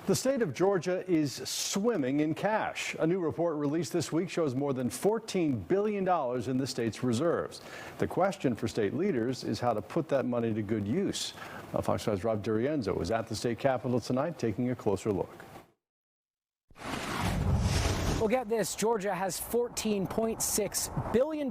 The state of Georgia is swimming in cash. A new report released this week shows more than $14 billion in the state's reserves. The question for state leaders is how to put that money to good use. Fox 5's Rob DiRienzo was at the state capitol tonight taking a closer look. Well, get this, Georgia has $14.6 billion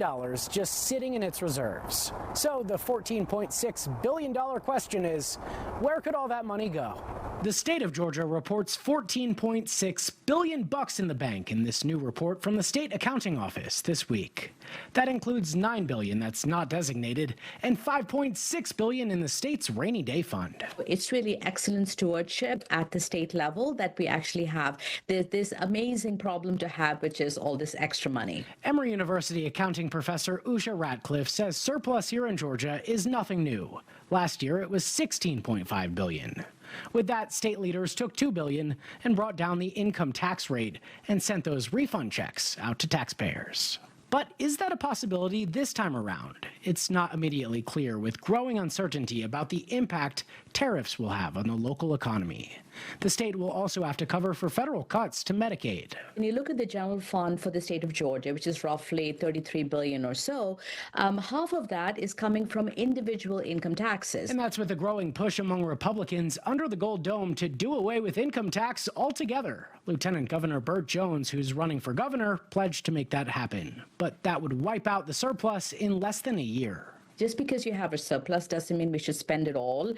just sitting in its reserves. So the $14.6 billion question is, where could all that money go? The state of Georgia reports $14.6 billion in the bank in this new report from the State Accounting Office this week. That includes $9 billion that's not designated and $5.6 billion in the state's rainy day fund. It's really excellent stewardship at the state level that we actually have this amazing problem to have, which is all this extra money. Emory University accounting professor Usha Ratcliffe says surplus here in Georgia is nothing new. Last year, it was $16.5 billion. With that, state leaders took $2 billion and brought down the income tax rate and sent those refund checks out to taxpayers. But is that a possibility this time around? It's not immediately clear, with growing uncertainty about the impact tariffs will have on the local economy. The state will also have to cover for federal cuts to Medicaid. When you look at the general fund for the state of Georgia, which is roughly $33 billion or so, half of that is coming from individual income taxes. And that's with a growing push among Republicans under the Gold Dome to do away with income tax altogether. Lieutenant Governor Burt Jones, who's running for governor, pledged to make that happen. But that would wipe out the surplus in less than a year. Just because you have a surplus doesn't mean we should spend it all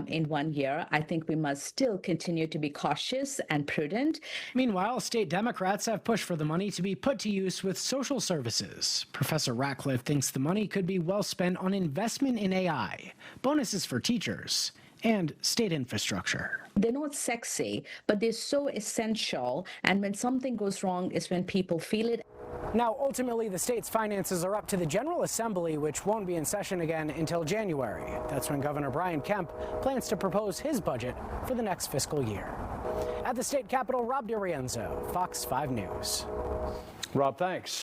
in 1 year. I think we must still continue to be cautious and prudent. Meanwhile, state Democrats have pushed for the money to be put to use with social services. Professor Ratcliffe thinks the money could be well spent on investment in AI, bonuses for teachers, and state infrastructure. They're not sexy, but they're so essential. And when something goes wrong is when people feel it. Now, ultimately, the state's finances are up to the General Assembly, which won't be in session again until January. That's when Governor Brian Kemp plans to propose his budget for the next fiscal year. At the state capitol, Rob DiRienzo, Fox 5 News. Rob, thanks.